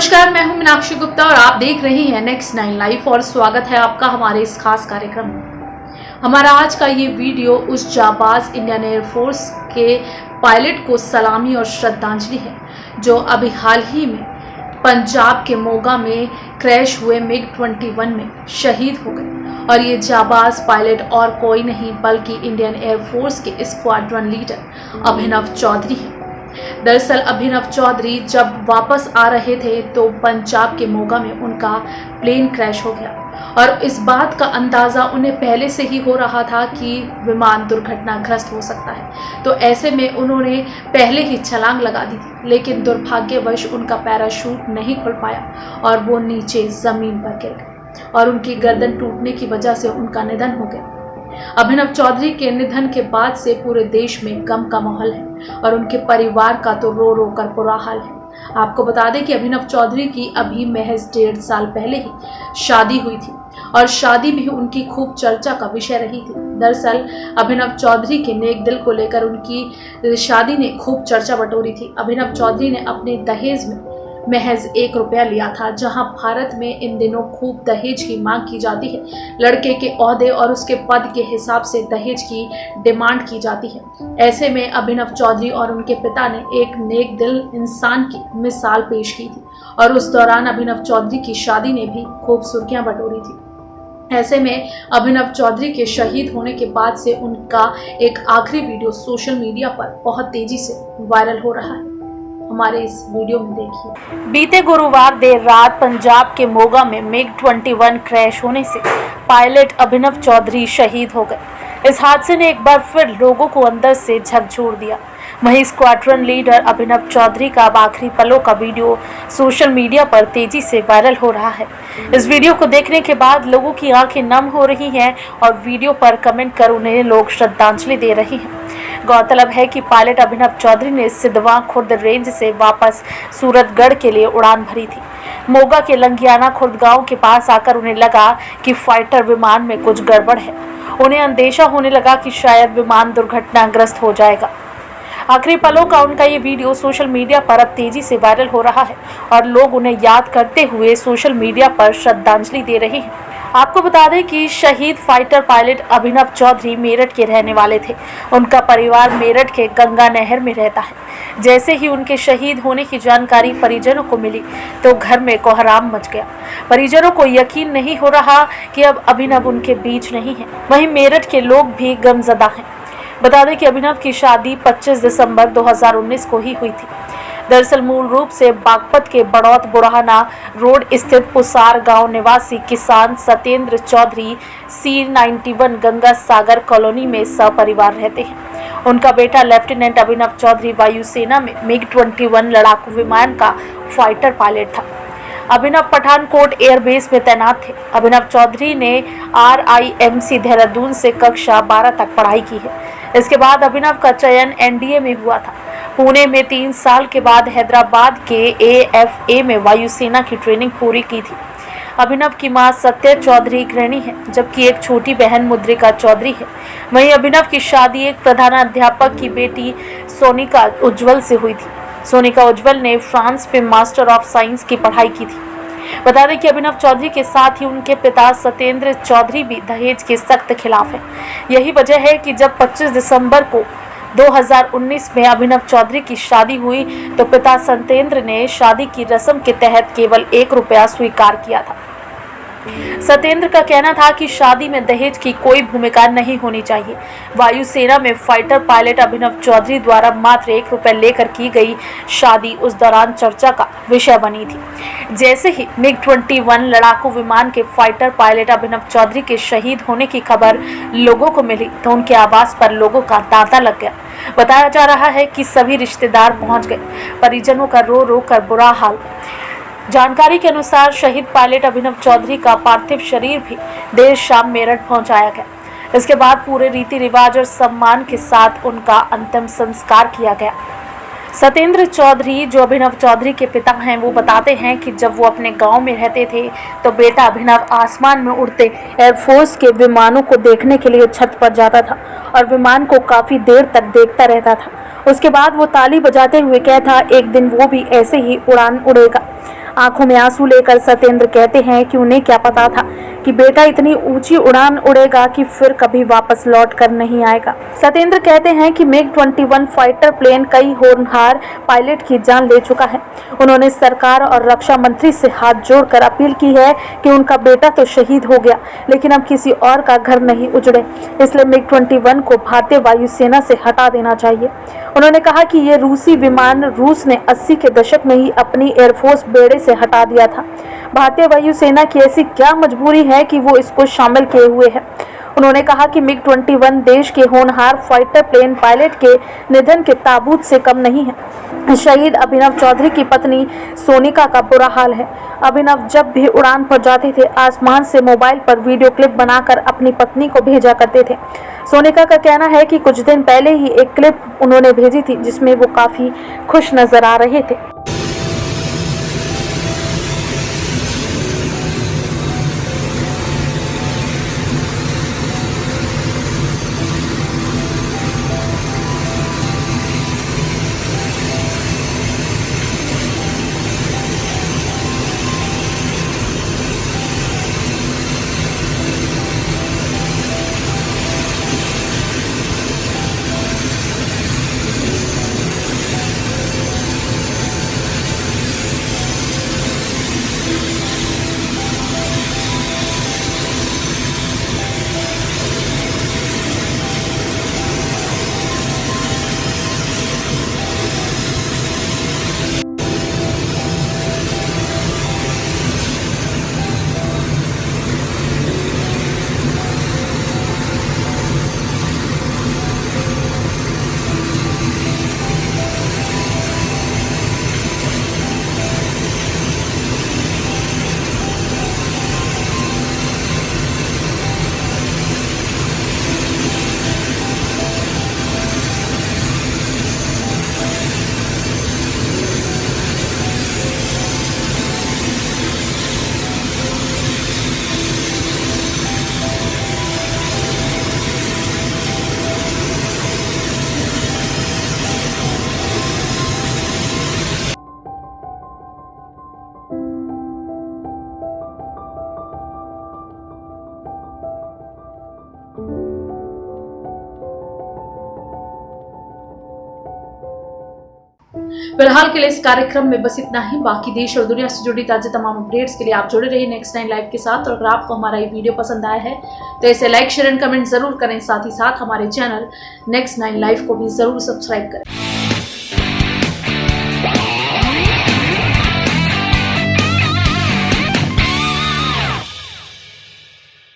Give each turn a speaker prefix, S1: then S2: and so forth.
S1: नमस्कार, मैं हूं मीनाक्षी गुप्ता और आप देख रहे हैं नेक्स्ट 9 लाइव और स्वागत है आपका हमारे इस खास कार्यक्रम में। हमारा आज का ये वीडियो उस जाबाज इंडियन एयरफोर्स के पायलट को सलामी और श्रद्धांजलि है जो अभी हाल ही में पंजाब के मोगा में क्रैश हुए MiG-21 में शहीद हो गए। और ये जाबाज पायलट और कोई नहीं बल्कि इंडियन एयरफोर्स के स्क्वाड्रन लीडर अभिनव चौधरी हैं। दरअसल अभिनव चौधरी जब वापस आ रहे थे तो पंजाब के मोगा में उनका प्लेन क्रैश हो गया और इस बात का अंदाज़ा उन्हें पहले से ही हो रहा था कि विमान दुर्घटनाग्रस्त हो सकता है। तो ऐसे में उन्होंने पहले ही छलांग लगा दी थी, लेकिन दुर्भाग्यवश उनका पैराशूट नहीं खुल पाया और वो नीचे ज़मीन पर गिर गए और उनकी गर्दन टूटने की वजह से उनका निधन हो गया। अभिनव चौधरी के निधन के बाद से पूरे देश में गम का माहौल है और उनके परिवार का तो रो रो कर बुरा हाल है। आपको बता दें कि अभिनव चौधरी की अभी महज 1.5 साल पहले ही शादी हुई थी और शादी भी उनकी खूब चर्चा का विषय रही थी। दरअसल अभिनव चौधरी के नेक दिल को लेकर उनकी शादी ने खूब चर्चा बटोरी थी। अभिनव चौधरी ने अपने दहेज में महज 1 रुपया लिया था, जहां भारत में इन दिनों खूब दहेज की मांग की जाती है। लड़के के ओहदे और उसके पद के हिसाब से दहेज की डिमांड की जाती है। ऐसे में अभिनव चौधरी और उनके पिता ने एक नेक दिल इंसान की मिसाल पेश की थी और उस दौरान अभिनव चौधरी की शादी ने भी खूब सुर्खियां बटोरी थी। ऐसे में अभिनव चौधरी के शहीद होने के बाद से उनका एक आखिरी वीडियो सोशल मीडिया पर बहुत तेजी से वायरल हो रहा है। हमारे इस वीडियो में देखिए।
S2: बीते गुरुवार देर रात पंजाब के मोगा में MiG-21 क्रैश होने से पायलट अभिनव चौधरी शहीद हो गए। इस हादसे ने एक बार फिर लोगों को अंदर से झकझोर दिया। वहीं स्क्वाड्रन लीडर अभिनव चौधरी का आखिरी पलों का वीडियो सोशल मीडिया पर तेजी से वायरल हो रहा है। इस वीडियो को देखने के बाद लोगों की आंखें नम हो रही हैं और वीडियो पर कमेंट कर उन्हें लोग श्रद्धांजलि दे रहे हैं। गौरतलब है कि पायलट अभिनव चौधरी ने सिद्धवां खुर्द रेंज से वापस सूरतगढ़ के लिए उड़ान भरी थी। मोगा के लंगियाना खुर्द गांव के पास आकर उन्हें लगा कि फाइटर विमान में कुछ गड़बड़ है। उन्हें अंदेशा होने लगा कि शायद विमान दुर्घटनाग्रस्त हो जाएगा। आखिरी पलों का उनका ये वीडियो सोशल मीडिया पर अब तेजी से वायरल हो रहा है और लोग उन्हें याद करते हुए सोशल मीडिया पर श्रद्धांजलि दे रहे हैं। आपको बता दें कि शहीद फाइटर पायलट अभिनव चौधरी मेरठ के रहने वाले थे। उनका परिवार मेरठ के गंगा नहर में रहता है। जैसे ही उनके शहीद होने की जानकारी परिजनों को मिली तो घर में कोहराम मच गया। परिजनों को यकीन नहीं हो रहा कि अब अभिनव उनके बीच नहीं है। वहीं मेरठ के लोग भी गमजदा हैं। बता दें कि अभिनव की शादी 25 दिसंबर 2019 को ही हुई थी। दरअसल मूल रूप से बागपत के बड़ौत बुढ़ाना रोड स्थित पुसार गांव निवासी किसान सत्येंद्र चौधरी C91 गंगा सागर कॉलोनी में सपरिवार रहते हैं। उनका बेटा लेफ्टिनेंट अभिनव चौधरी वायुसेना में MiG-21 लड़ाकू विमान का फाइटर पायलट था। अभिनव पठानकोट एयरबेस में तैनात थे। अभिनव चौधरी ने RIMC देहरादून से कक्षा 12 तक पढ़ाई की है। इसके बाद अभिनव का चयन NDA में हुआ था। पुणे में 3 साल के बाद हैदराबाद के AFA में वायुसेना की ट्रेनिंग पूरी की थी। अभिनव की मां सत्य चौधरी गृहिणी है, जबकि एक छोटी बहन मुद्रिका चौधरी है। वहीं अभिनव की शादी एक प्रधानाध्यापक की बेटी सोनिका उज्ज्वल से हुई थी। सोनिका उज्ज्वल ने फ्रांस में मास्टर ऑफ साइंस की पढ़ाई की थी। बता दें कि अभिनव चौधरी के साथ ही उनके पिता सत्येंद्र चौधरी भी दहेज के सख्त खिलाफ हैं। यही वजह है कि जब 25 दिसंबर को 2019 में अभिनव चौधरी की शादी हुई तो पिता सत्येंद्र ने शादी की रस्म के तहत केवल 1 रुपया स्वीकार किया था। सत्येंद्र का कहना था कि शादी में दहेज की कोई भूमिका नहीं होनी चाहिए। वायुसेना में फाइटर पायलट अभिनव चौधरी द्वारा मात्र 1 रुपया लेकर की गई शादी उस दौरान चर्चा का विषय बनी थी। जैसे ही MiG-21 लड़ाकू विमान के फाइटर पायलट अभिनव चौधरी के शहीद होने की खबर लोगों को मिली तो उनके आवास पर लोगों का तांता लग गया। बताया जा रहा है कि सभी रिश्तेदार पहुंच गए। परिजनों का रो रो कर बुरा हाल। जानकारी के अनुसार शहीद पायलट अभिनव चौधरी का पार्थिव शरीर भी देर शाम मेरठ पहुंचाया गया। इसके बाद पूरे रीति रिवाज और सम्मान के साथ उनका अंतिम संस्कार किया गया। सत्येंद्र चौधरी जो अभिनव चौधरी के पिता हैं वो बताते हैं कि जब वो अपने गांव में रहते थे तो बेटा अभिनव आसमान में उड़ते एयरफोर्स के विमानों को देखने के लिए छत पर जाता था और विमान को काफ़ी देर तक देखता रहता था। उसके बाद वो ताली बजाते हुए कहता एक दिन वो भी ऐसे ही उड़ान उड़ेगा। आंखों में आंसू लेकर सत्येंद्र कहते हैं कि उन्हें क्या पता था कि बेटा इतनी ऊंची उड़ान उड़ेगा कि फिर कभी वापस लौट कर नहीं आएगा। सत्येंद्र कहते हैं कि MiG-21 फाइटर प्लेन कई होनहार पायलट की जान ले चुका है। उन्होंने सरकार और रक्षा मंत्री से हाथ जोड़कर अपील की है कि उनका बेटा तो शहीद हो गया, लेकिन अब किसी और का घर नहीं उजड़े, इसलिए MiG-21 को भारतीय वायुसेना से हटा देना चाहिए। उन्होंने कहा कि ये रूसी विमान रूस ने 80 के दशक में ही अपनी एयरफोर्स बेड़े से हटा दिया था। भारतीय वायुसेना की ऐसी क्या मजबूरी है कि वो इसको शामिल किए हुए है। उन्होंने कहा कि MiG-21 देश के होनहार फाइटर प्लेन पायलट के निधन के ताबूत से कम नहीं है। शहीद अभिनव चौधरी की पत्नी सोनिका का बुरा हाल है। अभिनव जब भी उड़ान पर जाते थे, आसमान से मोबाइल पर वीडियो क्लिप बनाकर अपनी पत्नी को भेजा करते थे। सोनिका का कहना है कि कुछ दिन पहले ही एक क्लिप उन्होंने भेजी थी जिसमें वो काफी खुश नजर आ रहे थे।
S1: फिलहाल के लिए इस कार्यक्रम में बस इतना ही। बाकी देश और दुनिया से जुड़ी ताज़ा तमाम अपडेट्स के लिए आप जुड़े रहिए नेक्स्ट 9 लाइव के साथ। और अगर आपको हमारा ये वीडियो पसंद आया है तो इसे लाइक शेयर एंड कमेंट जरूर करें। साथ ही साथ हमारे चैनल नेक्स्ट 9 लाइव को भी जरूर सब्सक्राइब करें।